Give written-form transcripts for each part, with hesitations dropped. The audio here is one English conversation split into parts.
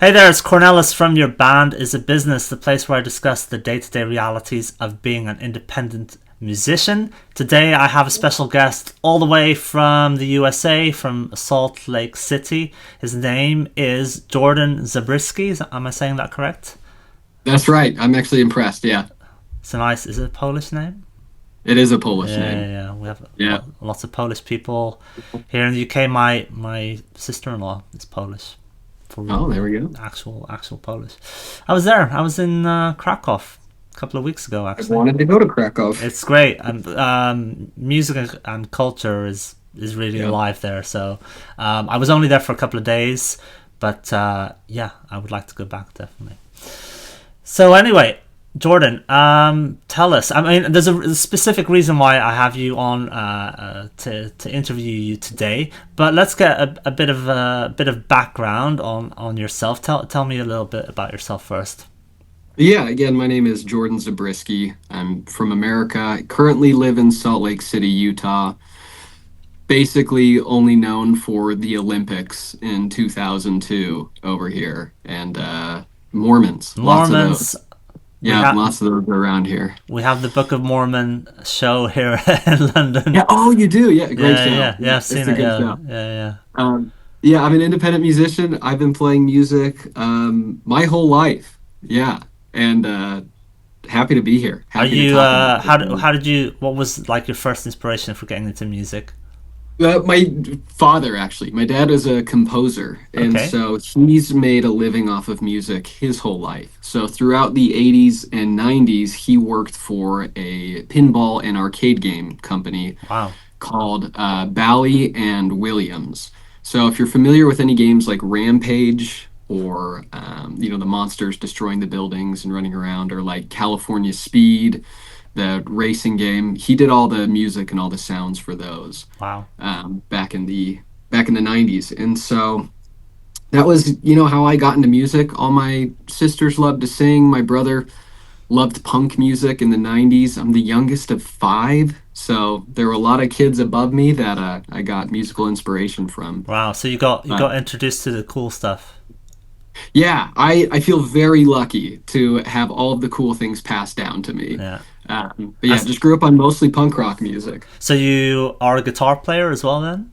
Hey there, it's Cornelis from Your Band is a Business, the place where I discuss the day-to-day realities of being an independent musician. Today I have a special guest all the way from the USA, from Salt Lake City. His name is Jordan Zabriskie. Am I saying that correct? That's right. I'm actually impressed. Yeah, It's a nice, is it a Polish name? it is a Polish Yeah, yeah, name. yeah. We have Yeah. lots of Polish people here in the UK. My sister-in-law is Polish. For real, Oh, there yeah. we go. Actual Polish. I was there. I was in Krakow a couple of weeks ago. I Actually, wanted to go to Krakow. it's great, and music and culture is really Yeah. alive there. So I was only there for a couple of days, but yeah, I would like to go back definitely. So anyway, Jordan, tell us. I mean, there's a specific reason why I have you on to interview you today. But let's get a bit of background on yourself. Tell me a little bit about yourself first. Yeah. Again, my name is Jordan Zabriskie. I'm from America. I currently live in Salt Lake City, Utah. Basically, only known for the Olympics in 2002 over here, and Mormons. Lots of those. Mormons. We Yeah, have lots of those around here. we have the Book of Mormon show here in London. Yeah. Oh, you do. Yeah. Great Yeah, show. yeah, Yeah, yeah. I've it's seen a it. good Yeah, show. yeah, yeah. Yeah, I'm an independent musician. I've been playing music my whole life. Yeah, and happy to be here. Are Happy to you? talk about How it. how did you? What was like your first inspiration for getting into music? My father, actually, my dad is a composer, and Okay. so he's made a living off of music his whole life. So throughout the 80s and 90s, he worked for a pinball and arcade game company Wow. called Bally and Williams. So if you're familiar with any games like Rampage or the monsters destroying the buildings and running around, or like California Speed, the racing game, he did all the music and all the sounds for those Wow. back in the 90s. And so that was how I got into music. All my sisters loved to sing. My brother loved punk music in the 90s. I'm the youngest of five, so there were a lot of kids above me that I got musical inspiration from. Wow. So you got But introduced to the cool stuff. yeah, I feel very lucky to have all of the cool things passed down to me. Yeah. But yeah, As, just grew up on mostly punk rock music. so you are a guitar player as well then?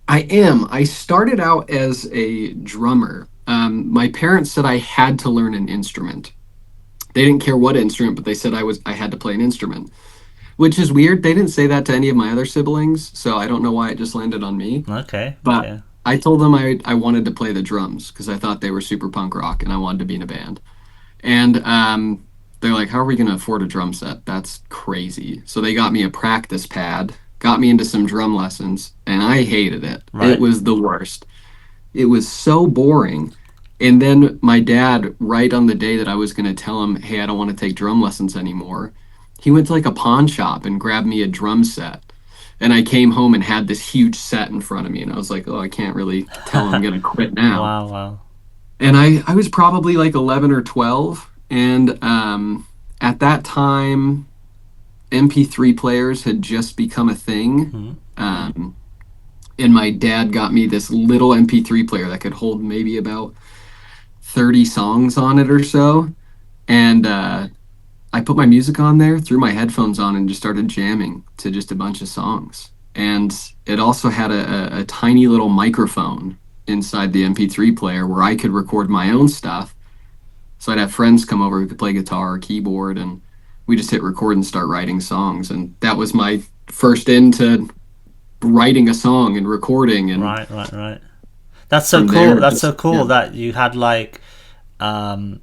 I am. I started out as a drummer. My parents said I had to learn an instrument. They didn't care what instrument, but they said I had to play an instrument, which is weird. They didn't say that to any of my other siblings, so I don't know why it just landed on me. Okay. But Okay. I told them I wanted to play the drums because I thought they were super punk rock and I wanted to be in a band. And they're like, "How are we going to afford a drum set? That's crazy." So they got me a practice pad, got me into some drum lessons, and I hated it. It Right. was the worst. It was so boring. And then my dad, right on the day that I was going to tell him, "Hey, I don't want to take drum lessons anymore," he went to like a pawn shop and grabbed me a drum set. And I came home and had this huge set in front of me. And I was like, "Oh, I can't really tell him I'm going to quit now." Wow. Wow. And I was probably like 11 or 12. And at that time, MP3 players had just become a thing. Hmm. Um, and my dad got me this little MP3 player that could hold maybe about 30 songs on it or so. And I put my music on there, threw my headphones on, and just started jamming to just a bunch of songs. And it also had a tiny little microphone inside the MP3 player where I could record my own stuff. So I'd have friends come over who could play guitar or keyboard, and we just hit record and start writing songs. And that was my first into writing a song and recording. And Right. Right. Right. That's so from cool. there, That's so just, cool yeah. that you had like um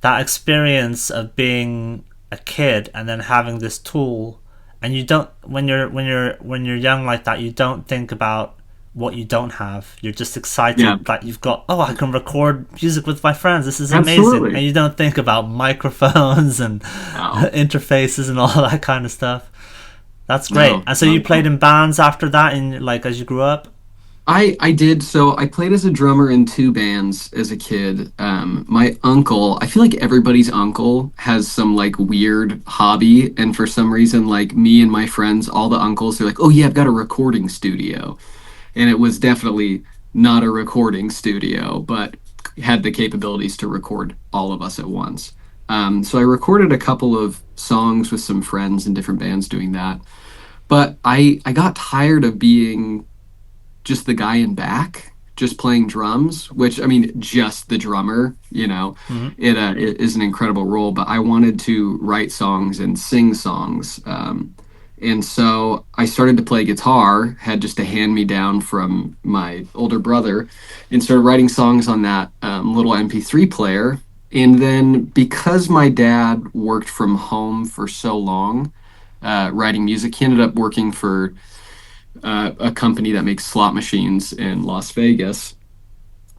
that experience of being a kid and then having this tool, and you don't, when you're young like that, you don't think about what you don't have. You're just Yeah, excited that you've got, oh, I can record music with my friends, this is amazing, and absolutely. you don't think about microphones and No, interfaces and all that kind of stuff. That's great. no, And so not you at played all. in bands after that, in like as you grew up? I did. So I played as a drummer in two bands as a kid. My uncle, I feel like everybody's uncle has some like weird hobby, and for some reason, like me and my friends, all the uncles are like, "Oh yeah, I've got a recording studio," and it was definitely not a recording studio, but had the capabilities to record all of us at once. So I recorded a couple of songs with some friends in different bands doing that. But I got tired of being just the guy in back, just playing drums, which I mean, just the drummer, Hmm. it is an incredible role. But I wanted to write songs and sing songs. And so I started to play guitar, had just a hand me down from my older brother, and started writing songs on that little MP3 player. And then because my dad worked from home for so long, writing music, he ended up working for a company that makes slot machines in Las Vegas.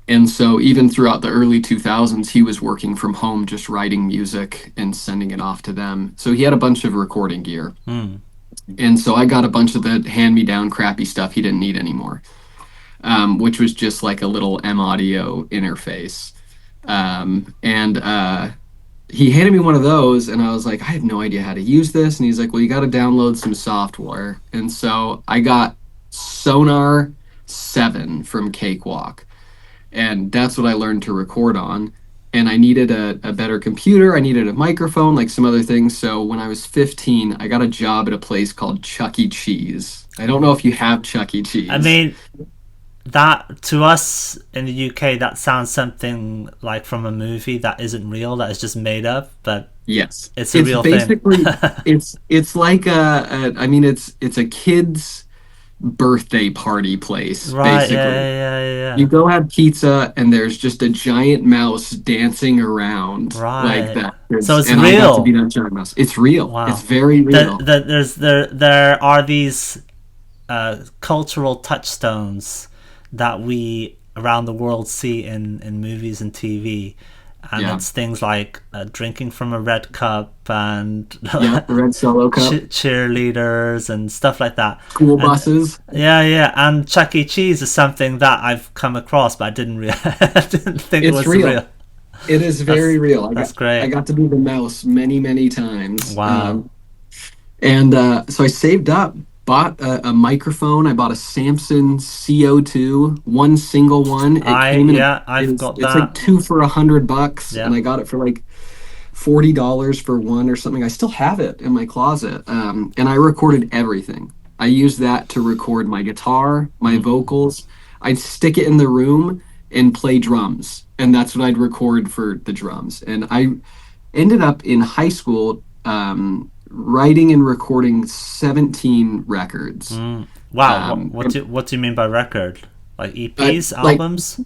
And so even throughout the early 2000s, he was working from home, just writing music and sending it off to them. So he had a bunch of recording gear. Mm. And so I got a bunch of the hand me down crappy stuff he didn't need anymore, which was just like a little M audio interface. And he handed me one of those, and I was like, I have no idea how to use this. And he's like, well, you got to download some software. And so I got Sonar 7 from Cakewalk, and that's what I learned to record on. And I needed a better computer. I needed a microphone, like some other things. So when I was 15, I got a job at a place called Chuck E. Cheese. I don't know if you have Chuck E. I Cheese. mean, that to us in the UK, that sounds something like from a movie that isn't real, that is just made up, but Yes, it's a it's real thing. basically it's like I mean it's a kid's birthday party place Right? Yeah, basically. yeah, yeah, You yeah. go have pizza and there's just a giant mouse dancing around like Right. that. So it's And I got to be real. that giant mouse. It's real. It's Wow. very That real. there are these cultural touchstones that we around the world see in movies and TV, and Yeah. it's things like drinking from a red cup and Yeah, the red Solo cup, cheerleaders and stuff like that. school And buses. yeah, yeah, and Chuck E. Cheese is something that I've come across, but I didn't I didn't think it It's was real. real. It is That's very real. that's I great. got to be the mouse many, many times. Wow. And so I saved up, bought a microphone. I bought a Samson CO2, one single one. It came in Yeah, I've got it's like that. two for $100, and Yeah. I got it for like $40 for one or something. I still have it in my closet, and I recorded everything. I used that to record my guitar, my Mm. vocals. I'd stick it in the room and play drums, and that's what I'd record for the drums. And I ended up in high school writing and recording 17 records. Mm. Wow. And What do you mean by record? Like EPs, like albums?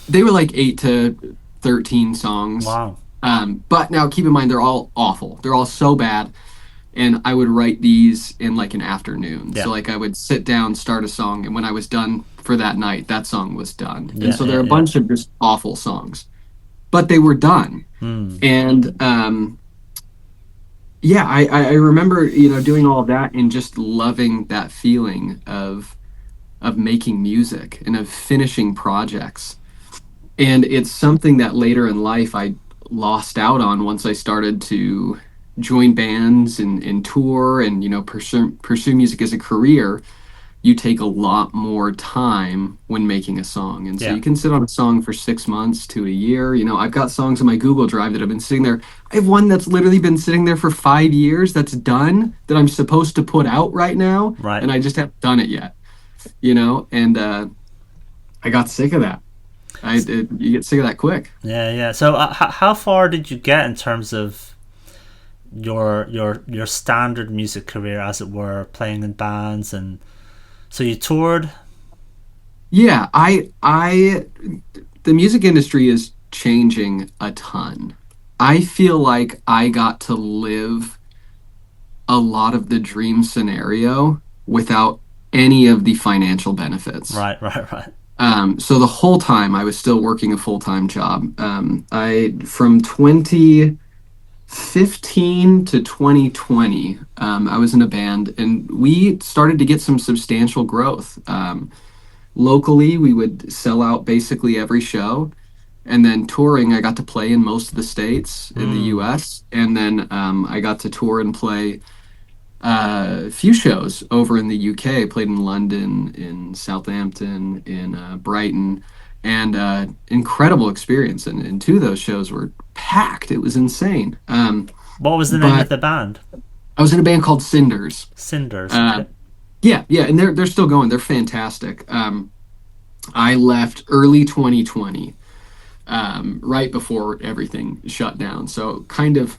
they were like 8 to 13 songs. Wow. But now keep in mind they're all awful. They're all so bad. And I would write these in like an afternoon. So Yeah. like I would sit down, start a song, and when I was done for that night, that song was done. And Yeah. so there Yeah. are a Yeah. bunch of just awful songs, but they were done. Mm. And yeah, I remember, doing all of that and just loving that feeling of making music and of finishing projects. And it's something that later in life I lost out on once I started to join bands and tour and pursue music as a career. You take a lot more time when making a song. And so Yeah. you can sit on a song for 6 months to a year. I've got songs on my Google Drive that have been sitting there. I have one that's literally been sitting there for 5 years that's done that I'm supposed to put out right now. Right. And I just haven't done it yet, and I got sick of that. You get sick of that quick. Yeah. Yeah. So how far did you get in terms of your standard music career, as it were, playing in bands, and so you toured? Yeah, the music industry is changing a ton. I feel like I got to live a lot of the dream scenario without any of the financial benefits. Right. Right. Right. So the whole time I was still working a full-time job. I from 2015 to 2020, I was in a band, and we started to get some substantial growth. Locally, we would sell out basically every show. And then touring, I got to play in most of the states in the Mm. US. And then I got to tour and play a few shows over in the UK. Played in London, in Southampton, in Brighton. and incredible experience. And two of those shows were packed. It was insane. What was the name of But the band? I was in a band called Cinders. Cinders. Uh, Okay. yeah, yeah, and they're still going. They're fantastic. I left early 2020, right before everything shut down. So kind of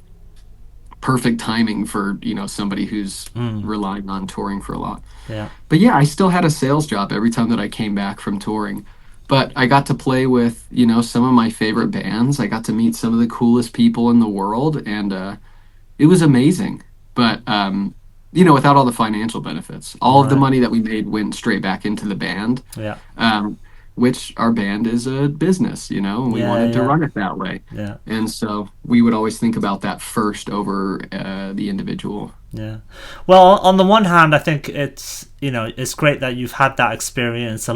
perfect timing for somebody who's Mm, relying on touring for a lot. yeah. But yeah, I still had a sales job every time that I came back from touring. But I got to play with some of my favorite bands. I got to meet some of the coolest people in the world, and it was amazing. But without all the financial benefits, all of the Right. money that we made went straight back into the band, Yeah. um, which our band is a business, and we Yeah. wanted to Yeah. run it that way. Yeah. And so we would always think about that first over the individual. Yeah. Well, on the one hand, I think it's great that you've had that experience.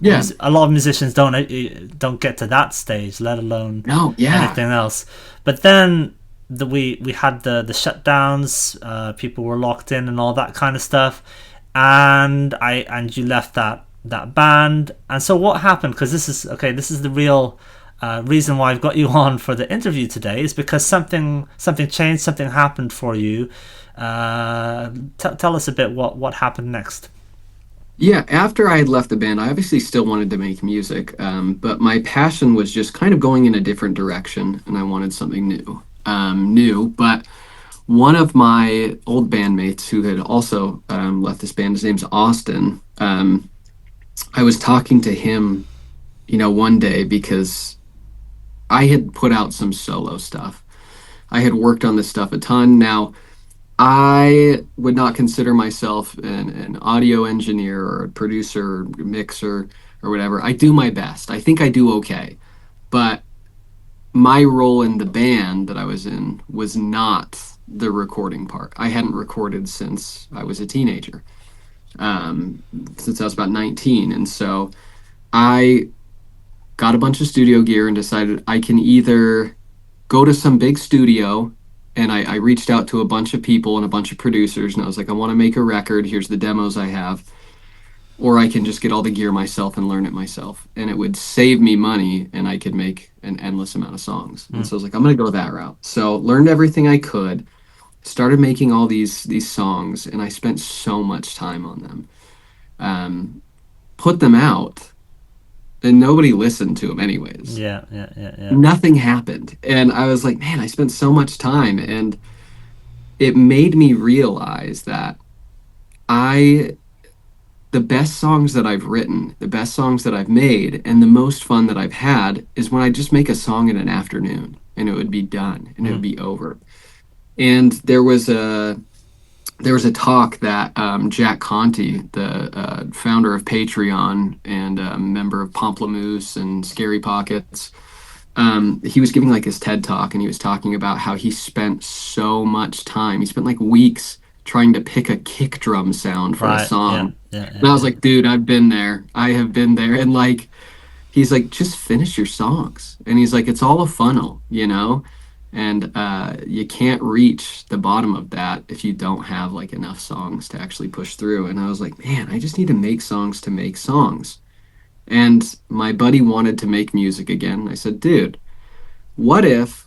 Yeah. A lot of musicians don't get to that stage, let alone No. Yeah. anything else. But then we had the shutdowns, people were locked in and all that kind of stuff, and you left that band. And so what happened? Because this is okay. This is the real reason why I've got you on for the interview today, is because something changed, something happened for you. Tell us a bit what happened next. Yeah, after I had left the band, I obviously still wanted to make music, but my passion was just kind of going in a different direction, and I wanted something new. But one of my old bandmates who had also left this band, his name's Austin. I was talking to him, one day because I had put out some solo stuff. I had worked on this stuff a ton. Now, I would not consider myself an audio engineer or a producer, or mixer, or whatever. I do my best. I think I do okay. But my role in the band that I was in was not the recording part. I hadn't recorded since I was a teenager, um, since I was about 19. And so I got a bunch of studio gear and decided I can either go to some big studio, and I reached out to a bunch of people and a bunch of producers, and I was like, I want to make a record. Here's the demos I have. Or I can just get all the gear myself and learn it myself. And it would save me money, and I could make an endless amount of songs. And Mm. so I was like, I'm going to go that route. So learned everything I could, started making all these songs, and I spent so much time on them. Put them out, and nobody listened to them anyways. Yeah, yeah, yeah, yeah. Nothing happened. And I was like, man, I spent so much time. And it made me realize that I, the best songs that I've written, the best songs that I've made, and the most fun that I've had is when I just make a song in an afternoon and it would be done and it would Mm. be over. And there was a talk that Jack Conte, the founder of Patreon and member of Pomplamoose and Scary Pockets, he was giving like his TED talk, and he was talking about how he spent so much time. He spent like weeks trying to pick a kick drum sound for a Right. Yeah. song. Yeah. And Yeah. I was Yeah. like, dude, I've been there. I have been there. And like, he's like, just finish your songs. And he's like, it's all a funnel. And you can't reach the bottom of that if you don't have like enough songs to actually push through. And I was like, man, I just need to make songs to make songs. And my buddy wanted to make music again. I said, dude, what if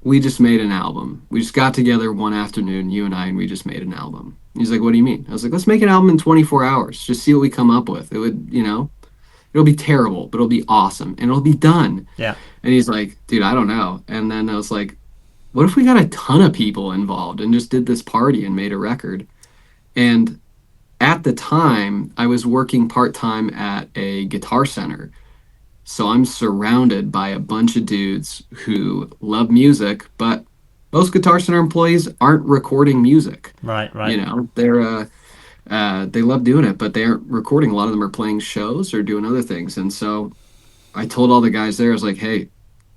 we just made an album? We just got together one afternoon, you and I, and we just made an album. He's like, what do you mean? I was like, let's make an album in 24 hours. Just see what we come up with. It would, it'll be terrible, but it'll be awesome and it'll be done. Yeah. And he's like, dude, I don't know. And then I was like, what if we got a ton of people involved and just did this party and made a record? And at the time, I was working part time at a guitar center. So I'm surrounded by a bunch of dudes who love music, but most Guitar Center employees aren't recording music. Right. Right. They love doing it, but they aren't recording. A lot of them are playing shows or doing other things. And so I told all the guys there, I was like, hey,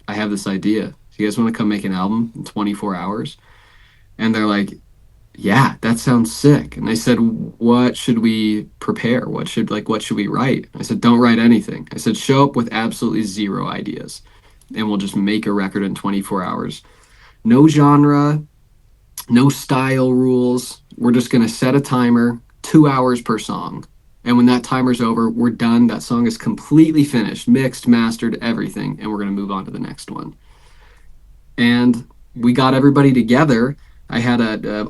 I have this idea. Do you guys want to come make an album in 24 hours? And they're like, yeah, that sounds sick. And I said, what should we prepare? What should we write? I said, don't write anything. I said, show up with absolutely zero ideas and we'll just make a record in 24 hours. No genre, no style rules. We're just going to set a timer, 2 hours per song. And when that timer's over, we're done. That song is completely finished, mixed, mastered, everything, and we're going to move on to the next one. And we got everybody together. I had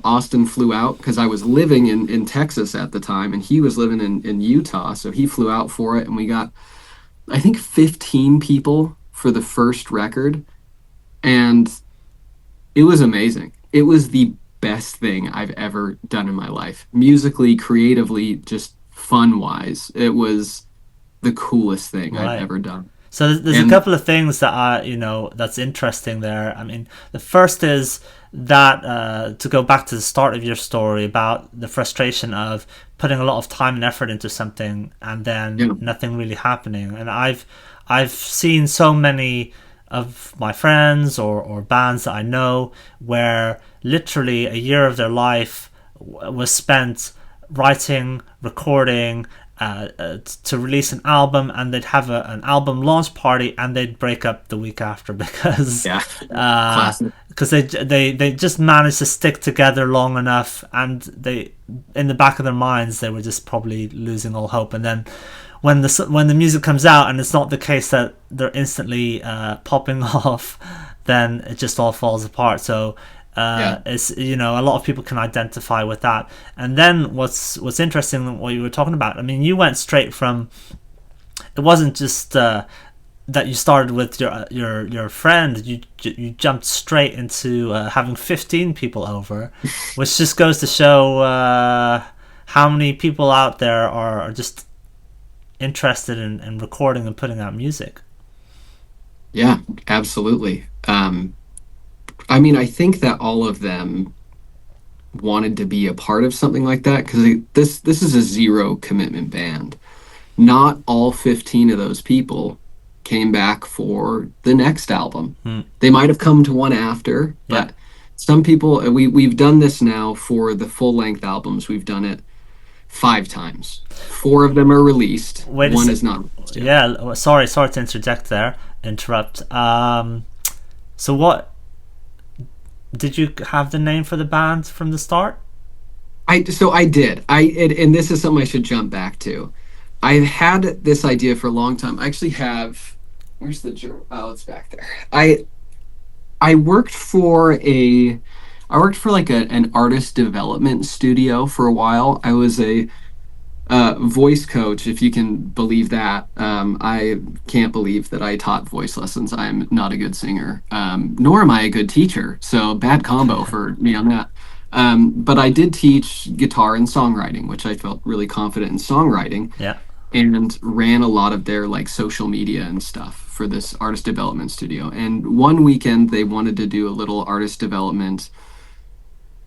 Austin flew out because I was living in Texas at the time, and he was living in Utah. So he flew out for it, and we got, I think, 15 people for the first record. And it was amazing. It was the best thing I've ever done in my life. Musically, creatively, just fun wise. It was the coolest thing I've Right. ever done. So there's a And couple of things that are, that's interesting there. I mean, the first is that to go back to the start of your story about the frustration of putting a lot of time and effort into something and then yeah, nothing really happening. And I've seen so many of my friends or bands that I know where literally a year of their life was spent writing, recording, to release an album, and they'd have an album launch party, and they'd break up the week after because yeah, classic. they just managed to stick together long enough, and they, in the back of their minds, they were just probably losing all hope. And then when the music comes out and it's not the case that they're instantly popping off, then it just all falls apart. So Yeah, it's, a lot of people can identify with that. And then what's interesting, what you were talking about, I mean, you went straight from, it wasn't just that you started with your friend, you jumped straight into having 15 people over, which just goes to show how many people out there are just interested in recording and putting out music. yeah, absolutely. I mean, I think that all of them wanted to be a part of something like that because this is a zero commitment band. Not all 15 of those people came back for the next album. Hmm. They might have come to one after, Yeah. but some people, we've done this now for the full length albums. We've done it 5 times. 4 of them are released. Wait a One sec. is not released yet. Yeah. Sorry to interrupt. So what did you have the name for the band from the start? I did. And this is something I should jump back to. I've had this idea for a long time. I actually have. Where's the journal? Oh, it's back there. I worked for like an artist development studio for a while. I was a voice coach, if you can believe that. I can't believe that I taught voice lessons. I'm not a good singer, nor am I a good teacher. So bad combo for me on that. But I did teach guitar and songwriting, which I felt really confident in songwriting, Yeah. and ran a lot of their like social media and stuff for this artist development studio. And one weekend they wanted to do a little artist development,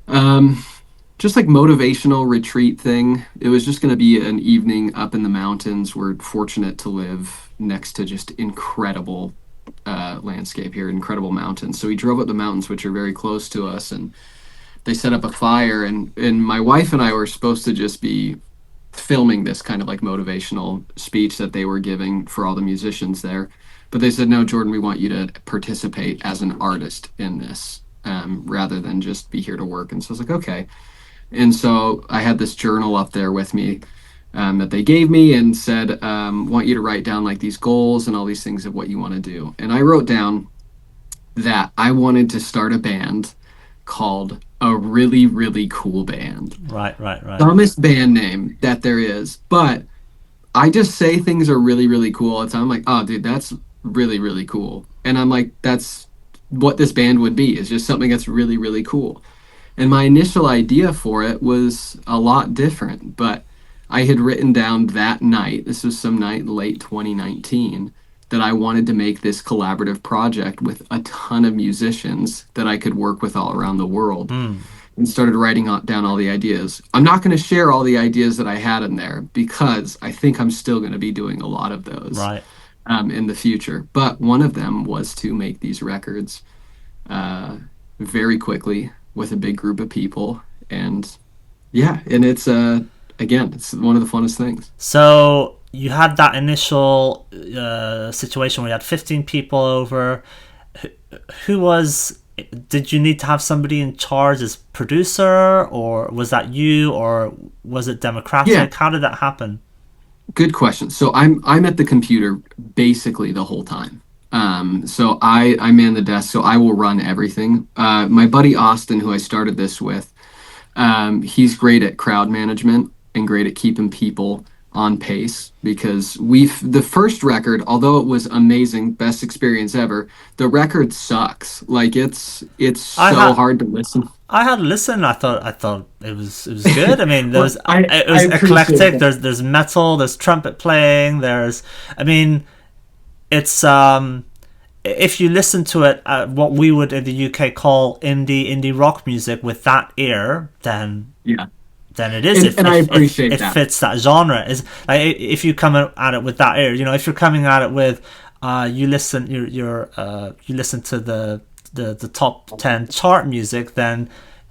um, just like motivational retreat thing. It was just going to be an evening up in the mountains. We're fortunate to live next to just incredible landscape here, incredible mountains. So we drove up the mountains, which are very close to us, and they set up a fire. And my wife and I were supposed to just be filming this kind of like motivational speech that they were giving for all the musicians there. But they said, no, Jordan, we want you to participate as an artist in this, rather than just be here to work. And so I was like, okay. And so I had this journal up there with me, that they gave me and said, want you to write down like these goals and all these things of what you want to do. And I wrote down that I wanted to start a band called A Really, Really Cool Band. Right. Right. Dumbest band name that there is, but I just say things are really, really cool all the time. I'm like, oh, dude, that's really, really cool. And I'm like, that's what this band would be, is just something that's really, really cool. And my initial idea for it was a lot different, but I had written down that night, this was some night late 2019, that I wanted to make this collaborative project with a ton of musicians that I could work with all around the world, Hmm. and started writing down all the ideas. I'm not going to share all the ideas that I had in there because I think I'm still going to be doing a lot of those, Right. in the future. But one of them was to make these records very quickly with a big group of people. And yeah, and it's again, it's one of the funnest things. So you had that initial situation where you had 15 people over. Who, who was? Did you need to have somebody in charge as producer, or was that you, or was it Yeah, democratic? How did that happen? Good question. So I'm at the computer basically the whole time. So I man the desk, so I will run everything. My buddy Austin, who I started this with, he's great at crowd management and great at keeping people on pace because the first record, although it was amazing, best experience ever, the record sucks. Like it's I so had hard to listen. I had listened. I thought it was good. I mean, there Well, was it I was appreciate eclectic. that. There's metal. There's trumpet playing. I mean, it's if you listen to it at what we would in the UK call indie rock music with that ear, Yeah. then it is. And I appreciate It that. fits that genre. Is like if you come at it with that ear, if you're coming at it with you listen to the top 10 chart music,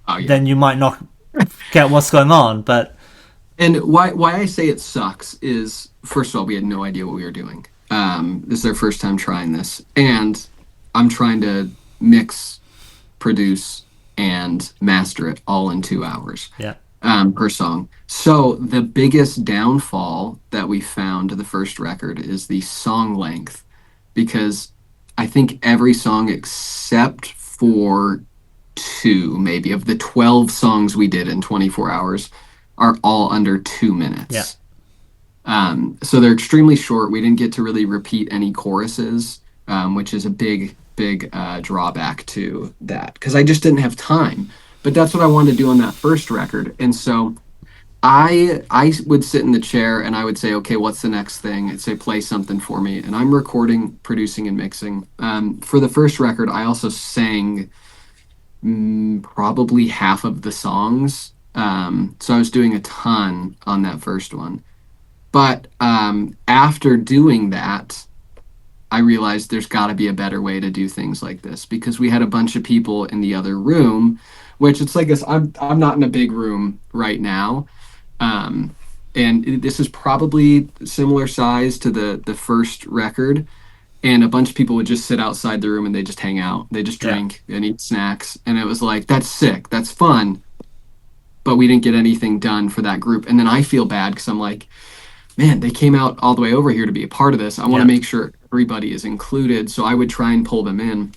Oh yeah. then you might not get what's going on. But And why I say it sucks is first of all, we had no idea what we were doing. This is our first time trying this, and I'm trying to mix, produce, and master it all in 2 hours yeah, per song. So the biggest downfall that we found to the first record is the song length, because I think every song except for two, maybe of the 12 songs we did in 24 hours, are all under 2 minutes. yeah, So they're extremely short. We didn't get to really repeat any choruses, which is a big drawback to that because I just didn't have time. But that's what I wanted to do on that first record, and so I would sit in the chair and I would say, okay, what's the next thing? I'd say, play something for me, and I'm recording, producing, and mixing. For the first record, I also sang probably half of the songs. So I was doing a ton on that first one. But after doing that, I realized there's got to be a better way to do things like this because we had a bunch of people in the other room, which it's like this. I'm not in a big room right now, um, and this is probably similar size to the first record. And a bunch of people would just sit outside the room and they just hang out. They just yeah, drink and eat snacks, and it was like that's sick, that's fun, but we didn't get anything done for that group. And then I feel bad because I'm like, man, they came out all the way over here to be a part of this. I want to yeah, make sure everybody is included. So I would try and pull them in.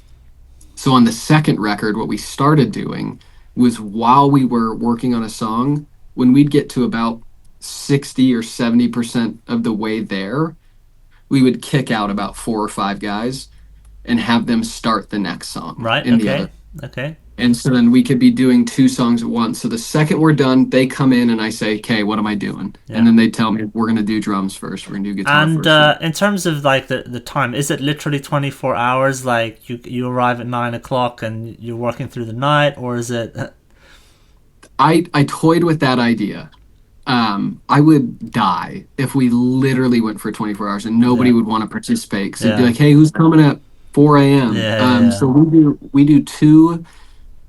So on the second record, what we started doing was while we were working on a song, when we'd get to about 60 or 70% of the way there, we would kick out about four or five guys and have them start the next song right, in the other. okay, okay, And so then we could be doing two songs at once. So the second we're done, they come in and I say, okay, what am I doing? And yeah. then they tell me, we're going to do drums first. We're going to do guitar And first. in terms of like the time, is it literally 24 hours? Like you arrive at 9 o'clock and you're working through the night, or is it? I toyed with that idea. I would die if we literally went for 24 hours and nobody Yeah, would want to participate because it'd be yeah, like, hey, who's coming at 4 a.m.? yeah, yeah. So we do two.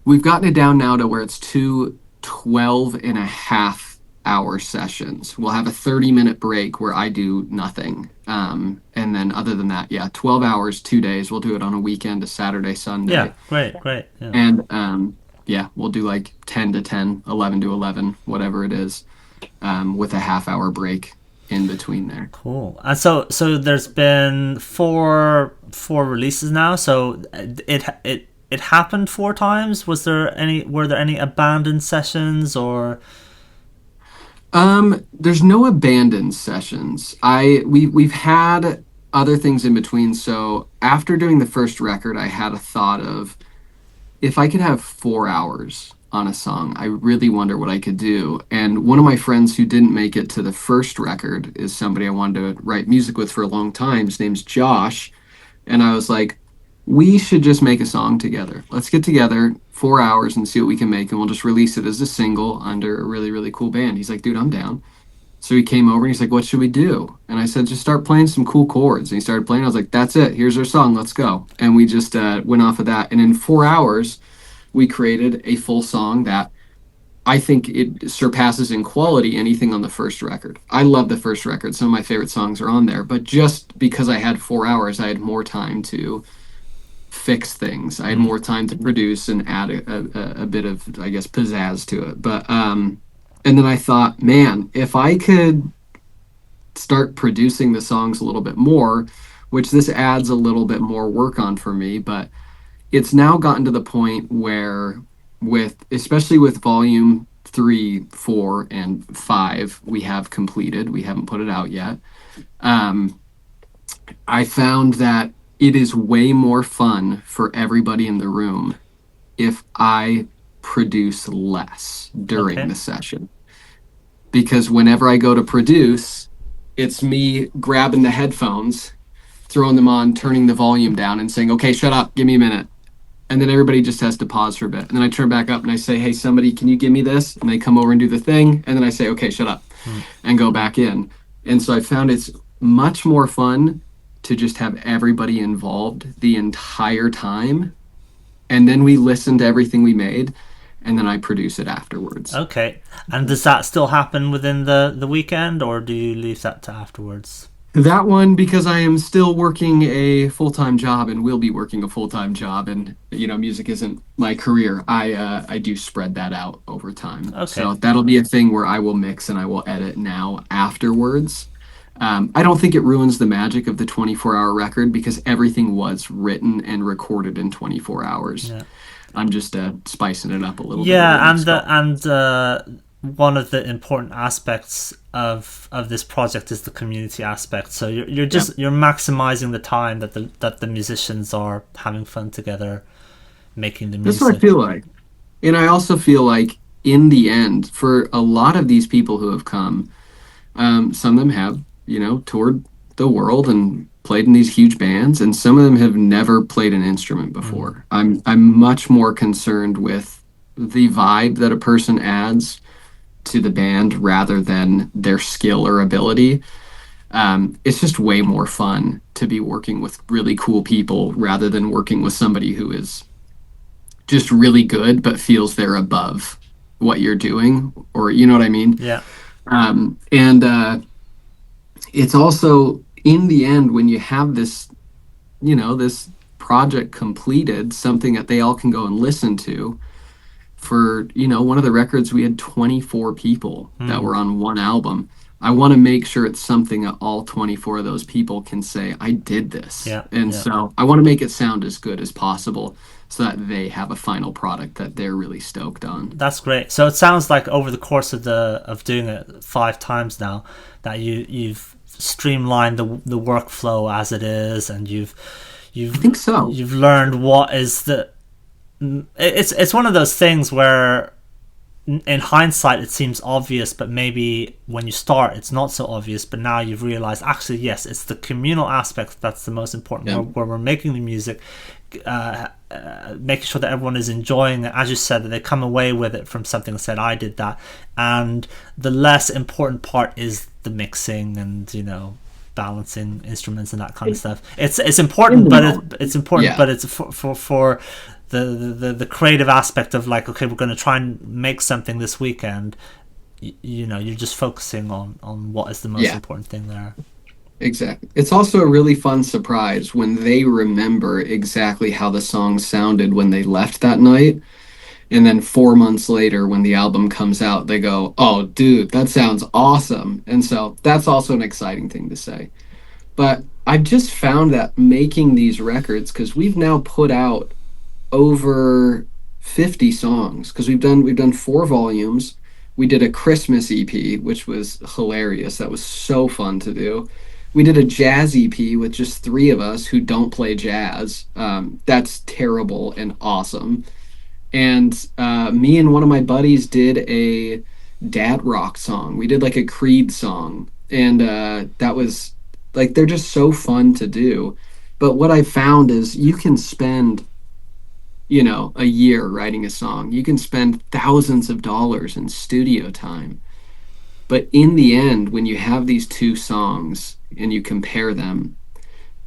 We've gotten it down now to where it's two 12 and a half hour sessions. We'll have a 30-minute break where I do nothing. And then other than that, yeah, 12 hours, 2 days. We'll do it on a weekend, a Saturday, Yeah, Sunday. great, great. Yeah, And yeah, we'll do like 10 to 10, 11 to 11, whatever it is, with a half hour break in between there. cool. And so there's been four releases now. So it happened 4 times. Were there any abandoned sessions or? There's no abandoned sessions. We've had other things in between. So after doing the first record, I had a thought of if I could have 4 hours on a song, I really wonder what I could do. And one of my friends who didn't make it to the first record is somebody I wanted to write music with for a long time. His name's Josh. And I was like, we should just make a song together. Let's get together 4 hours and see what we can make. And we'll just release it as a single under a really, really cool band. He's like, dude, I'm down. So he came over and he's like, what should we do? And I said, just start playing some cool chords. And he started playing. I was like, that's it. Here's our song. Let's go. And we just went off of that. And in 4 hours, we created a full song that I think it surpasses in quality anything on the first record. I love the first record. Some of my favorite songs are on there. But just because I had 4 hours, I had more time to fix things. I had Mm, more time to produce and add a bit of, I guess, pizzazz to it. But and then I thought, man, if I could start producing the songs a little bit more, which this adds a little bit more work on for me. But it's now gotten to the point where, especially with volume 3, 4, and 5, we have completed. We haven't put it out yet. I found that it is way more fun for everybody in the room if I produce less during the session. Because whenever I go to produce, it's me grabbing the headphones, throwing them on, turning the volume down, and saying, okay, shut up, give me a minute. And then everybody just has to pause for a bit. And then I turn back up and I say, hey, somebody, can you give me this? And they come over and do the thing. And then I say, okay, shut up, and go back in. And so I found it's much more fun to just have everybody involved the entire time. And then we listen to everything we made, and then I produce it afterwards. Okay. And does that still happen within the weekend, or do you leave that to afterwards? That one, because I am still working a full-time job and will be working a full-time job, and music isn't my career. I do spread that out over time. Okay. So that'll be a thing where I will mix and I will edit now afterwards. I don't think it ruins the magic of the 24-hour record, because everything was written and recorded in 24 hours. Yeah. I'm just spicing it up a little bit. Yeah, and one of the important aspects of this project is the community aspect. So you're maximizing the time that the musicians are having fun together, making the music. That's what I feel like. And I also feel like, in the end, for a lot of these people who have come, some of them have, toured the world and played in these huge bands, and some of them have never played an instrument before. I'm much more concerned with the vibe that a person adds to the band rather than their skill or ability. It's just way more fun to be working with really cool people rather than working with somebody who is just really good but feels they're above what you're doing, or you know what I mean? Yeah. It's also, in the end, when you have this, this project completed, something that they all can go and listen to. For, one of the records, we had 24 people that were on one album. I want to make sure it's something that all 24 of those people can say, I did this. Yeah. So I want to make it sound as good as possible, so that they have a final product that they're really stoked on. That's great. So it sounds like over the course of doing it 5 times now, that you've streamlined the workflow as it is, and I think so. You've learned what is the. It's one of those things where, in hindsight, it seems obvious, but maybe when you start, it's not so obvious. But now you've realized, actually, yes, it's the communal aspect that's the most important. Yeah. Where we're making the music, making sure that everyone is enjoying it. As you said, that they come away with it from something that said, I did that. And the less important part is the mixing and balancing instruments and that kind of stuff. It's important, but it's important, but it's for the creative aspect of, like, okay, we're going to try and make something this weekend. You're just focusing on what is the most important thing there. Exactly. It's also a really fun surprise when they remember exactly how the song sounded when they left that night. And then 4 months later, when the album comes out, they go, oh, dude, that sounds awesome. And so that's also an exciting thing to say. But I've just found that making these records, because we've now put out over 50 songs, because we've done 4 volumes. We did a Christmas EP, which was hilarious. That was so fun to do. We did a jazz EP with just 3 of us who don't play jazz. That's terrible and awesome. And me and one of my buddies did a dad rock song. We did like a Creed song. And that was, like, they're just so fun to do. But what I found is you can spend, a year writing a song. You can spend thousands of dollars in studio time. But in the end, when you have these 2 songs and you compare them,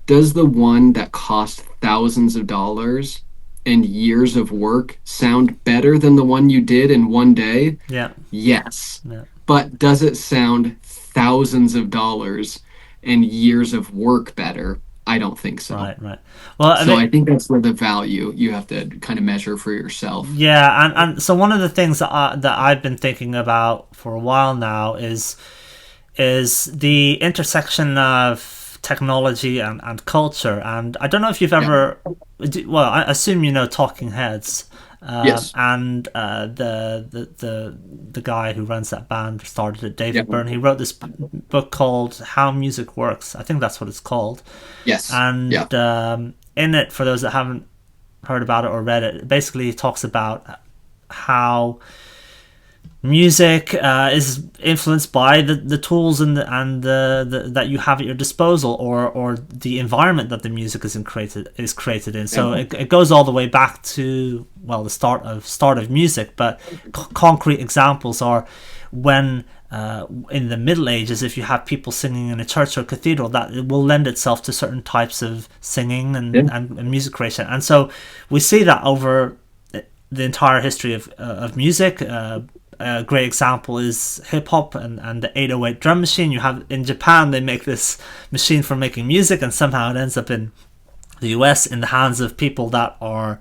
does the one that cost thousands of dollars and years of work sound better than the one you did in one day? Yeah. Yes. Yeah. But does it sound thousands of dollars and years of work better? I don't think so. Right. Well, I think that's where the value you have to kind of measure for yourself. Yeah, and so one of the things that I've been thinking about for a while now is is the intersection of technology and culture. And I don't know if you've Yeah. ever, well, I assume you know Talking Heads. Yes. And the guy who runs that band started it, Yeah. David Byrne. He wrote this book called How Music Works. I think that's what it's called. Yes. Yeah. And in it, for those that haven't heard about it or read it, basically talks about how music is influenced by the tools and that you have at your disposal, or the environment that the music is created in. So Yeah. it goes all the way back to, well, the start of music. But concrete examples are when in the Middle Ages, if you have people singing in a church or cathedral, that it will lend itself to certain types of singing Yeah. and music creation. And so we see that over the entire history of music. A great example is hip hop and the 808 drum machine. You have in Japan, they make this machine for making music, and somehow it ends up in the US in the hands of people that are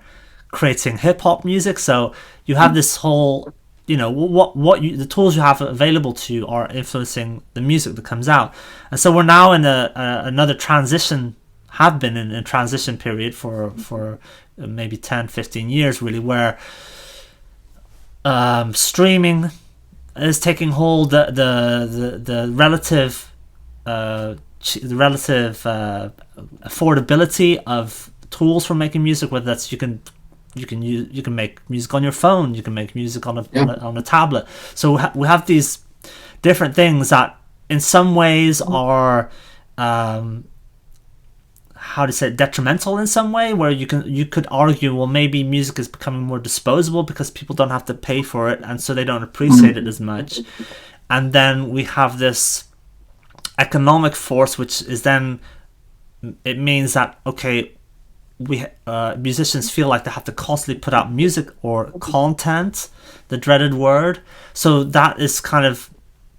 creating hip hop music. So you have this whole, the tools you have available to you are influencing the music that comes out. And so we're now in another transition, have been in a transition period for maybe 10-15 years, really, where streaming is taking hold. The relative affordability of tools for making music, whether that's you can make music on your phone, you can make music on a tablet. So we have these different things that in some ways are how to say, detrimental in some way, where you could argue, well, maybe music is becoming more disposable because people don't have to pay for it, and so they don't appreciate it as much. And then we have this economic force, which is then, it means that, okay, we musicians feel like they have to constantly put out music or content, the dreaded word. So that is kind of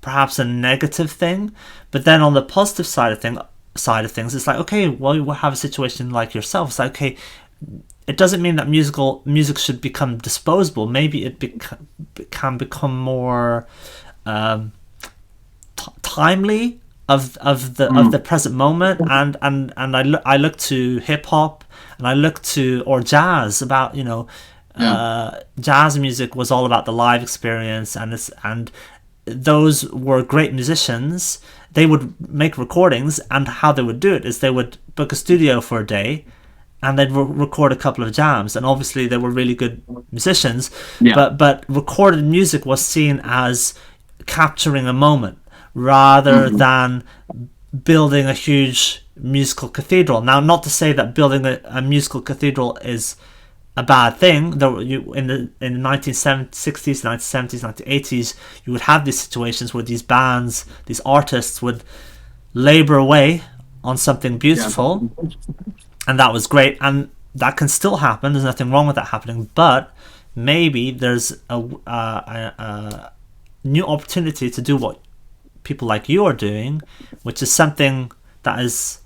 perhaps a negative thing. But then on the positive side of things, it's like, okay, well, you have a situation like yourself. It's like, okay, it doesn't mean that music should become disposable. Maybe it can become more timely of the present moment. And I look to hip hop, and I look to, or jazz, about, jazz music was all about the live experience, and those were great musicians. They would make recordings, and how they would do it is they would book a studio for a day, and they'd record a couple of jams. And obviously they were really good musicians, but recorded music was seen as capturing a moment rather than building a huge musical cathedral. Now, not to say that building a musical cathedral is a bad thing. Though in the 1960s, 1970s, 1980s, you would have these situations where these bands, these artists would labor away on something beautiful, and that was great, and that can still happen. There's nothing wrong with that happening, but maybe there's a new opportunity to do what people like you are doing, which is something that is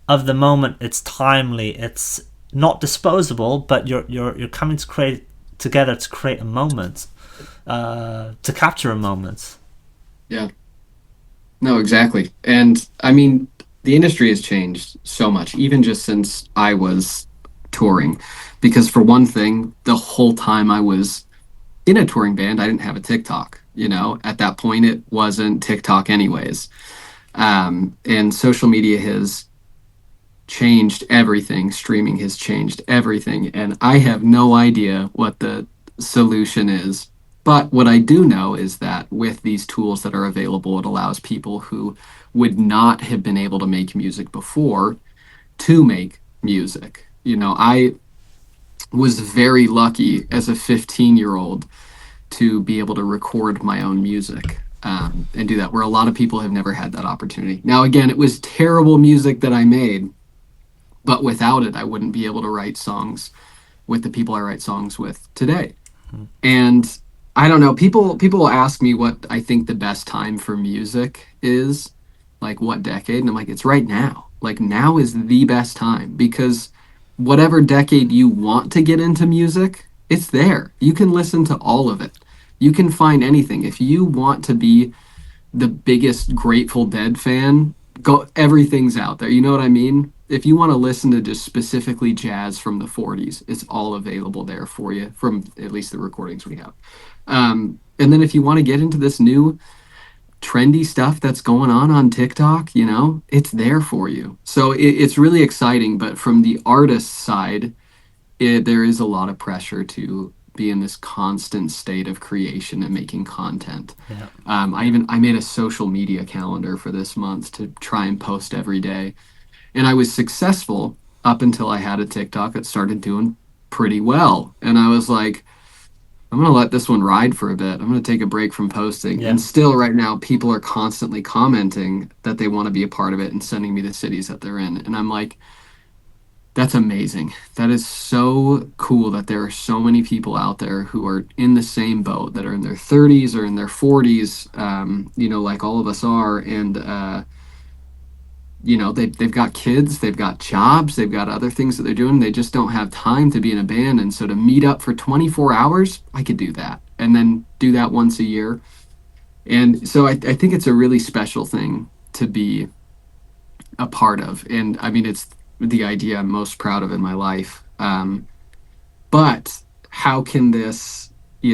of the moment. It's timely. It's not disposable, but you're coming together to create a moment, to capture a moment. Yeah. No, exactly. And I mean, the industry has changed so much, even just since I was touring. Because for one thing, the whole time I was in a touring band, I didn't have a TikTok. At that point, it wasn't TikTok anyways. And social media has changed everything. Streaming has changed everything. And I have no idea what the solution is. But what I do know is that with these tools that are available, it allows people who would not have been able to make music before to make music. I was very lucky as a 15-year-old to be able to record my own music and do that, where a lot of people have never had that opportunity. Now, again, it was terrible music that I made, but without it, I wouldn't be able to write songs with the people I write songs with today. And I don't know, people ask me what I think the best time for music is, like what decade, and I'm like, it's right now. Like, now is the best time, because whatever decade you want to get into music, it's there. You can listen to all of it. You can find anything. If you want to be the biggest Grateful Dead fan, go everything's out there. You know what I mean? If you want to listen to just specifically jazz from the 40s, it's all available there for you from at least the recordings we have. And then if you want to get into this new trendy stuff that's going on TikTok, it's there for you. So it's really exciting. But from the artist side, there is a lot of pressure to be in this constant state of creation and making content. Yeah. I made a social media calendar for this month to try and post every day, and I was successful up until I had a TikTok that started doing pretty well, and I was like, I'm gonna let this one ride for a bit. I'm gonna take a break from posting. Yeah. And still, right now, people are constantly commenting that they want to be a part of it and sending me the cities that they're in, and I'm like, that's amazing. That is so cool that there are so many people out there who are in the same boat, that are in their 30s or in their 40s, like all of us are. And, they've got kids, they've got jobs, they've got other things that they're doing. They just don't have time to be in a band. And so to meet up for 24 hours, I could do that and then do that once a year. And so I think it's a really special thing to be a part of. And I mean, it's the idea I'm most proud of in my life. But how can this, be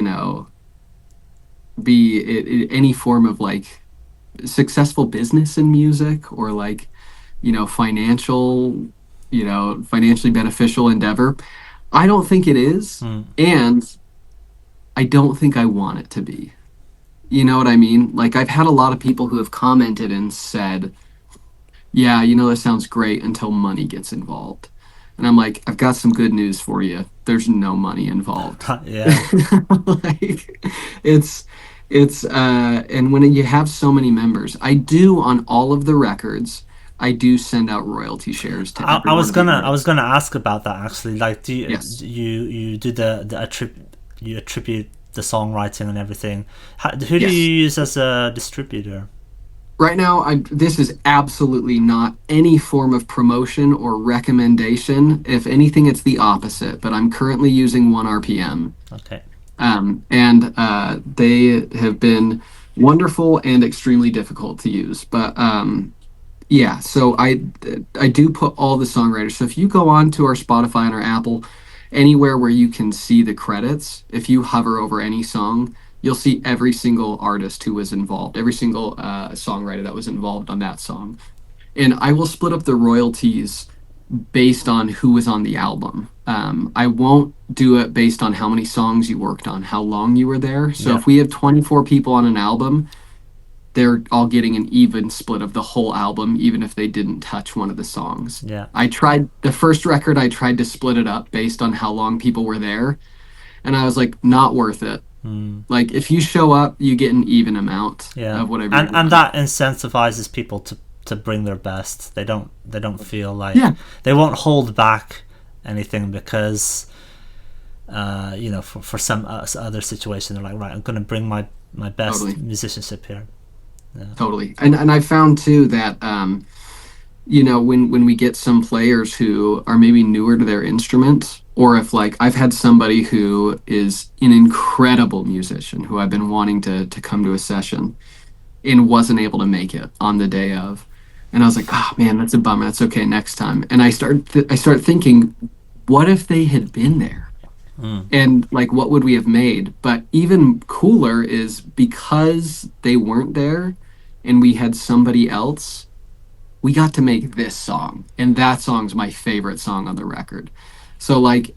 any form of like successful business in music, or like, financially beneficial endeavor? I don't think it is. And I don't think I want it to be. You know what I mean? Like, I've had a lot of people who have commented and said, yeah, that sounds great until money gets involved. And I'm like, I've got some good news for you. There's no money involved. Yeah. Like, and when you have so many members, I do on all of the records, I do send out royalty shares to everyone. I was gonna ask about that actually. Like, do you Yes. you do you attribute the songwriting and everything? Who do Yes. you use as a distributor? Right now, this is absolutely not any form of promotion or recommendation. If anything, it's the opposite. But I'm currently using 1RPM. Okay. And they have been wonderful and extremely difficult to use. But yeah, so I do put all the songwriters. So if you go on to our Spotify and our Apple, anywhere where you can see the credits, if you hover over any song, you'll see every single artist who was involved, every single songwriter that was involved on that song. And I will split up the royalties based on who was on the album. I won't do it based on how many songs you worked on, how long you were there. So if we have 24 people on an album, they're all getting an even split of the whole album, even if they didn't touch one of the songs. Yeah. The first record, I tried to split it up based on how long people were there. And I was like, not worth it. Like, if you show up, you get an even amount of whatever. And that incentivizes people to bring their best. They don't feel like they won't hold back anything because for some other situation they're like, right, I'm going to bring my best musicianship here. Yeah. Totally. And I found too that when we get some players who are maybe newer to their instrument, or if, like, I've had somebody who is an incredible musician who I've been wanting to come to a session and wasn't able to make it on the day of, and I was like, oh man, that's a bummer. That's okay, next time. And I start thinking, what if they had been there? And like, what would we have made? But even cooler is, because they weren't there and we had somebody else, we got to make this song, and that song's my favorite song on the record. So like,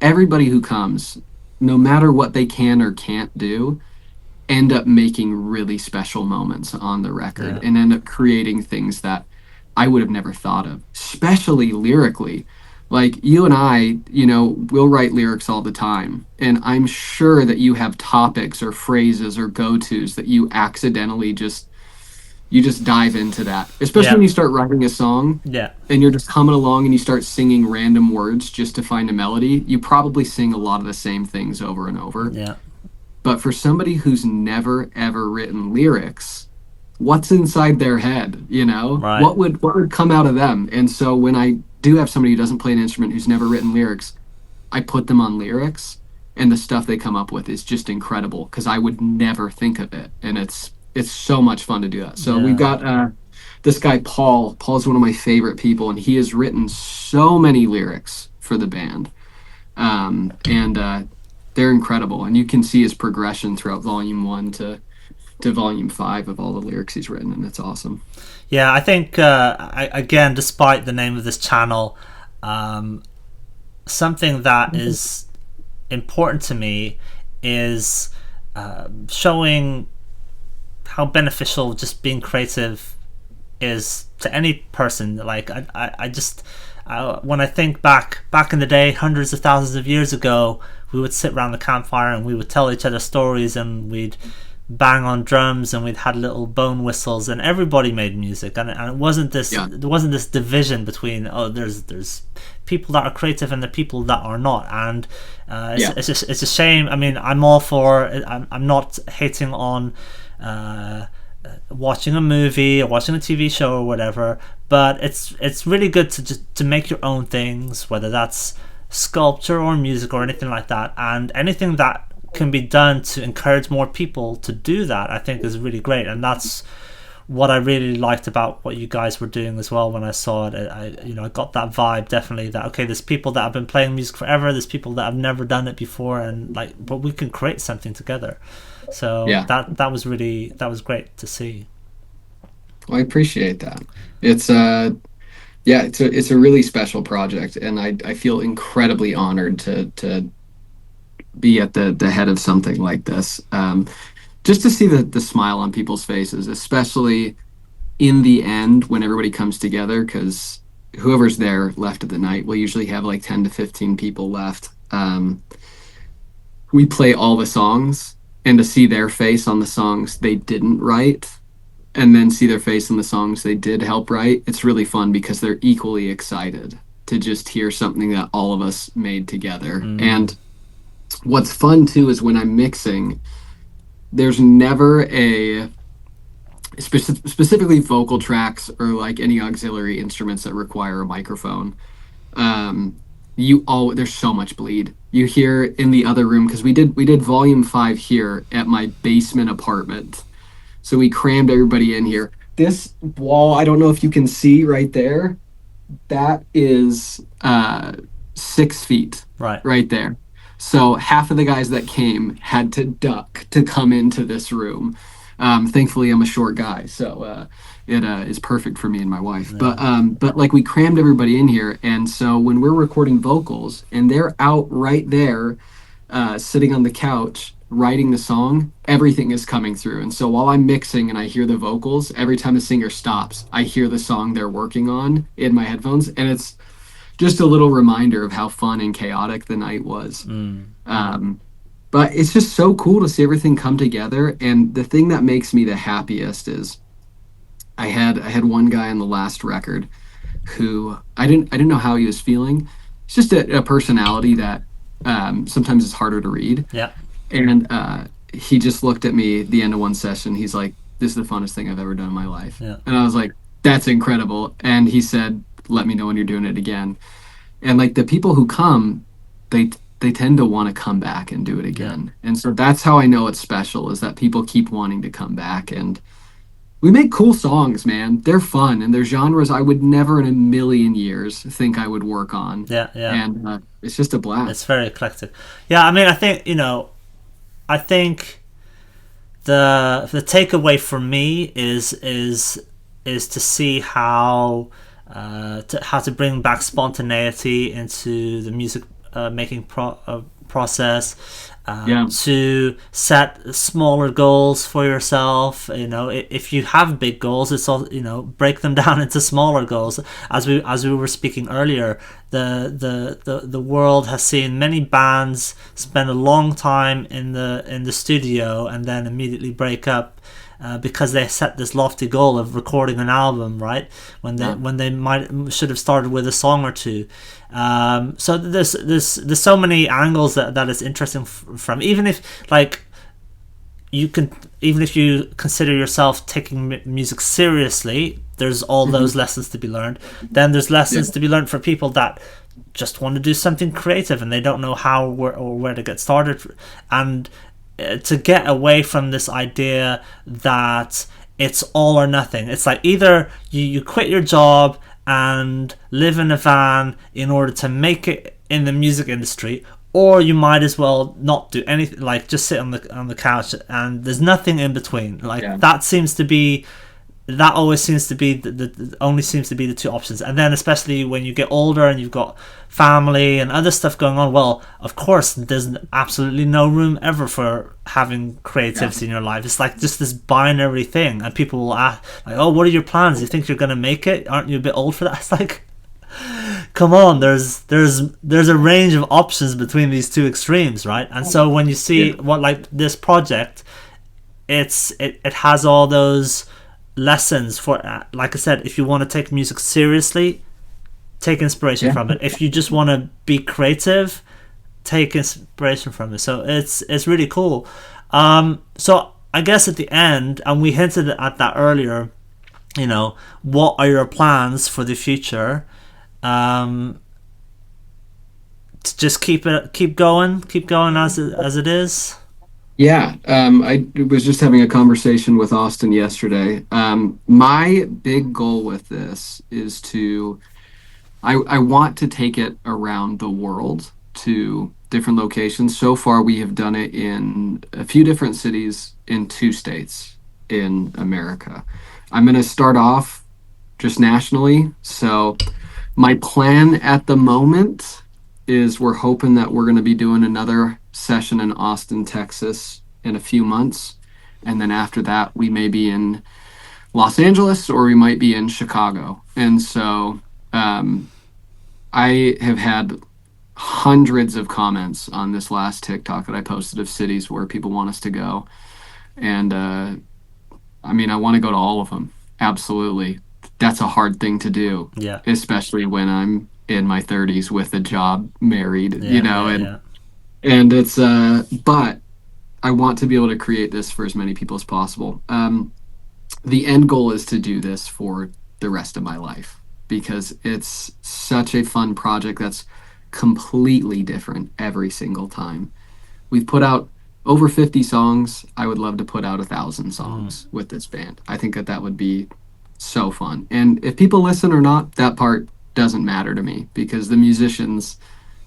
everybody who comes, no matter what they can or can't do, end up making really special moments on the record and end up creating things that I would have never thought of, especially lyrically. Like, you and I, we'll write lyrics all the time, and I'm sure that you have topics or phrases or go-tos that you accidentally just dive into that, especially when you start writing a song and you're just humming along and you start singing random words just to find a melody. You probably sing a lot of the same things over and over. But for somebody who's never ever written lyrics, what's inside their head? Right. What would come out of them? And so when I do have somebody who doesn't play an instrument, who's never written lyrics, I put them on lyrics, and the stuff they come up with is just incredible, because I would never think of it. And it's so much fun to do that. So we've Yeah. got this guy Paul. Paul's one of my favorite people, and he has written so many lyrics for the band, and they're incredible. And you can see his progression throughout Volume 1 to Volume 5 of all the lyrics he's written, and it's awesome. Yeah, I think again, despite the name of this channel, something that is important to me is showing how beneficial just being creative is to any person. Like I just when I think back in the day, hundreds of thousands of years ago, we would sit around the campfire and we would tell each other stories, and we'd bang on drums, and we'd had little bone whistles, and everybody made music, and it wasn't this there wasn't this division between, oh, there's people that are creative and the people that are not. And it's a shame. I mean, I'm all for I'm not hating on watching a movie or watching a TV show or whatever, but it's really good to just to make your own things, whether that's sculpture or music or anything like that, and anything that can be done to encourage more people to do that, I think is really great. And that's what I really liked about what you guys were doing as well. When I saw it, I got that vibe, definitely, that okay, there's people that have been playing music forever, there's people that have never done it before, and like, but we can create something together. So that was great to see. Well, I appreciate that. It's it's a really special project, and I feel incredibly honored to be at the head of something like this. Just to see the smile on people's faces, especially in the end when everybody comes together, because whoever's there left at the night will usually have like 10 to 15 people left. We play all the songs, and to see their face on the songs they didn't write, and then see their face on the songs they did help write, it's really fun because they're equally excited to just hear something that all of us made together. And what's fun too is when I'm mixing, there's never a specifically vocal tracks or like any auxiliary instruments that require a microphone. There's so much bleed. You hear in the other room, because we did Volume 5 here at my basement apartment. So we crammed everybody in here. This wall, I don't know if you can see right there, that is 6 feet right there. So half of the guys that came had to duck to come into this room. Thankfully, I'm a short guy, so it is perfect for me and my wife. Yeah. But like, we crammed everybody in here, and so when we're recording vocals and they're out right there, sitting on the couch writing the song, everything is coming through. And so while I'm mixing and I hear the vocals, every time the singer stops, I hear the song they're working on in my headphones, and it's just a little reminder of how fun and chaotic the night was. But it's just so cool to see everything come together. And the thing that makes me the happiest is I had one guy on the last record who I didn't know how he was feeling. It's just a personality that sometimes is harder to read. Yeah. And he just looked at me at the end of one session. He's like, "This is the funnest thing I've ever done in my life." Yeah. And I was like, "That's incredible." And he said, "Let me know when you're doing it again." And like, the people who come, they tend to want to come back and do it again. Yeah. And so that's how I know it's special, is that people keep wanting to come back. And we make cool songs, man. They're fun, and they're genres I would never in a million years think I would work on. Yeah. And it's just a blast. It's very eclectic. Yeah, I mean, I think the takeaway for me is to see how to bring back spontaneity into the music making process, to set smaller goals for yourself. If you have big goals, it's all, break them down into smaller goals. As we were speaking earlier, the world has seen many bands spend a long time in the studio and then immediately break up, because they set this lofty goal of recording an album, right? When they should have started with a song or two. So there's so many angles that is interesting from, even if you consider yourself taking music seriously, there's all those lessons to be learned. Then there's lessons to be learned for people that just want to do something creative and they don't know how or where to get started. And to get away from this idea that it's all or nothing. It's like either you quit your job and live in a van in order to make it in the music industry, or you might as well not do anything, like just sit on the couch, and there's nothing in between. Like that always seems to be the only seems to be the two options. And then especially when you get older and you've got family and other stuff going on, well, of course there's absolutely no room ever for having creativity in your life. It's like just this binary thing, and people will ask like, oh, what are your plans? You think you're gonna make it? Aren't you a bit old for that? It's like, come on, there's a range of options between these two extremes, right? And so when you see what, like, this project, it has all those lessons for, like I said, if you want to take music seriously, take inspiration from it. If you just want to be creative, take inspiration from it. So it's really cool. So I guess at the end, and we hinted at that earlier, you know, what are your plans for the future? To just keep going as it is. Yeah, I was just having a conversation with Austin yesterday. My big goal with this is I want to take it around the world to different locations. So far, we have done it in a few different cities in 2 states in America. I'm going to start off just nationally. So my plan at the moment is we're hoping that we're going to be doing another session in Austin, Texas in a few months. And then after that, we may be in Los Angeles or we might be in Chicago. And so I have had hundreds of comments on this last TikTok that I posted of cities where people want us to go. And I mean, I want to go to all of them. Absolutely. That's a hard thing to do. Yeah. Especially when I'm in my 30s with a job, married, and it's but I want to be able to create this for as many people as possible. The end goal is to do this for the rest of my life, because it's such a fun project that's completely different every single time. We've put out over 50 songs. I would love to put out 1,000 songs with this band. I think that would be so fun. And if people listen or not, that part doesn't matter to me, because the musicians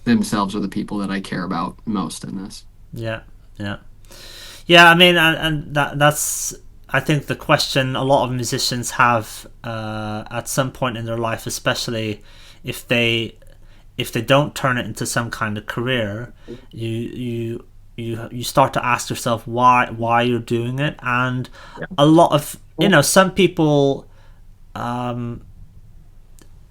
themselves are the people that I care about most in this. Yeah. I mean, and that's, I think, the question a lot of musicians have at some point in their life, especially if they don't turn it into some kind of career. You start to ask yourself why you're doing it, and a lot of, some people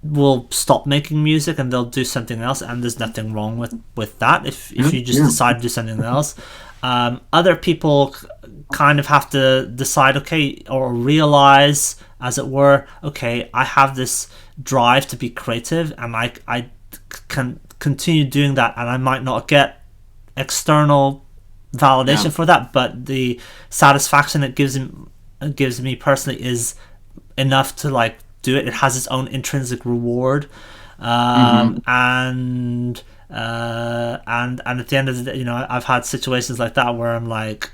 will stop making music and they'll do something else, and there's nothing wrong with that if you just decide to do something else. Other people kind of have to decide, okay, or realize, as it were, okay, I have this drive to be creative, and I can continue doing that, and I might not get external validation for that, but the satisfaction it gives me personally is enough to, like, do it. It has its own intrinsic reward, and at the end of the day, I've had situations like that where I'm like,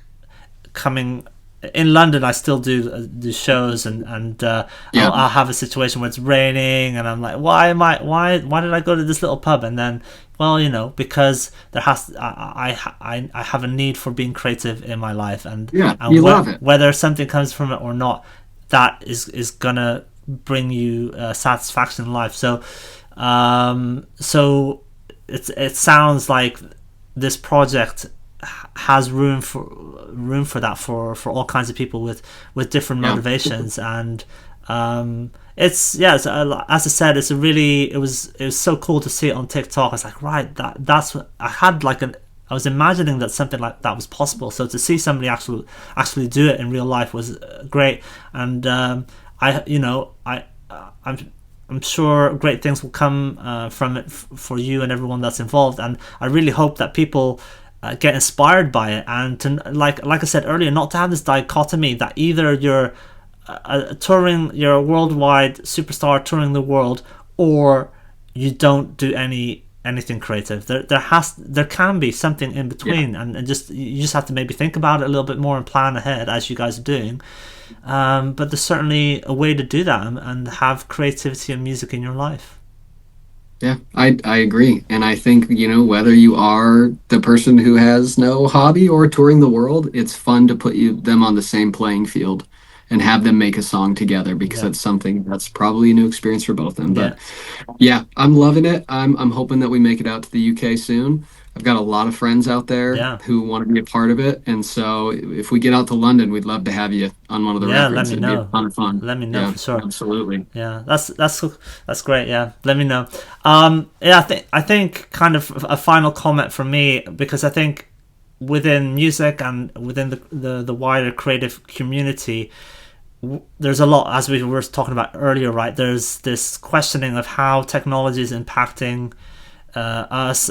coming in London, I still do shows, and I'll have a situation where it's raining, and I'm like, why did I go to this little pub? And then, well, because there I have a need for being creative in my life, and love it. Whether something comes from it or not, that is gonna bring you satisfaction in life. So it sounds like this project has room for that for all kinds of people with different motivations, and it's as I said, it was so cool to see it on TikTok. I was like, right, that's what I had, like, I was imagining that something like that was possible. So to see somebody actually do it in real life was great, and I'm sure great things will come from it for you and everyone that's involved, and I really hope that people get inspired by it, and to, like I said earlier, not to have this dichotomy that either you're you're a worldwide superstar touring the world, or you don't do any anything creative. There can be something in between, and just you just have to maybe think about it a little bit more and plan ahead, as you guys are doing. But there's certainly a way to do that and have creativity and music in your life. Yeah, I agree. And I think, whether you are the person who has no hobby or touring the world, it's fun to put them on the same playing field and have them make a song together, because Yeah. that's something that's probably a new experience for both of them. Yeah. But yeah, I'm loving it. I'm hoping that we make it out to the UK soon. I've got a lot of friends out there Yeah. who want to be a part of it. And so if we get out to London, we'd love to have you on one of the Yeah, let records. me It'd be a know. ton of fun. Let me know Yeah, for sure. absolutely. Yeah, that's great. Yeah, let me know. Yeah, I think kind of a final comment from me, because I think within music and within the wider creative community, there's a lot, as we were talking about earlier, right? There's this questioning of how technology is impacting us.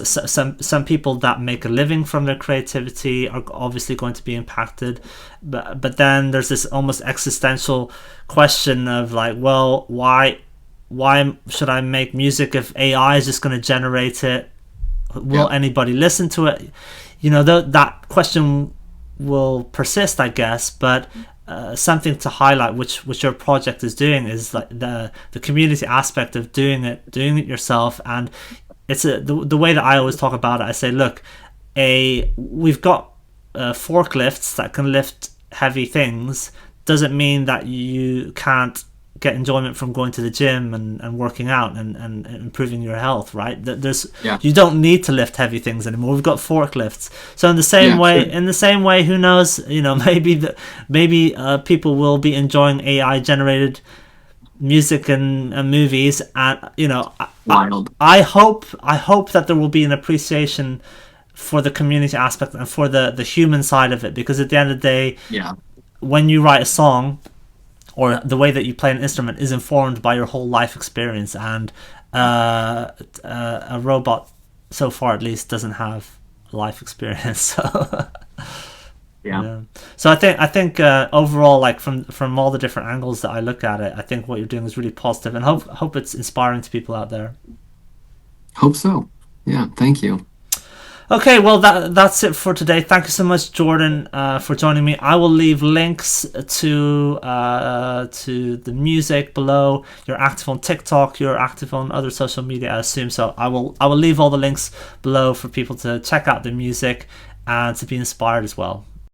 Some people that make a living from their creativity are obviously going to be impacted, but then there's this almost existential question of like, well, why should I make music if AI is just going to generate it? Will anybody listen to it? That question will persist, I guess. But something to highlight, which your project is doing, is like the community aspect of doing it yourself. And it's the way that I always talk about it. I say, look, we've got forklifts that can lift heavy things. Doesn't mean that you can't get enjoyment from going to the gym and working out and improving your health, right? You don't need to lift heavy things anymore. We've got forklifts. So in the same way, who knows? Maybe people will be enjoying AI generated music and movies, and I hope that there will be an appreciation for the community aspect and for the human side of it, because at the end of the day, when you write a song or the way that you play an instrument is informed by your whole life experience, and a robot, so far at least, doesn't have life experience. So So I think overall, like from all the different angles that I look at it, I think what you're doing is really positive, and hope it's inspiring to people out there. Hope so. Yeah, thank you. Okay, well that's it for today. Thank you so much, Jordan, for joining me. I will leave links to the music below. You're active on TikTok. You're active on other social media, I assume. So I will leave all the links below for people to check out the music and to be inspired as well.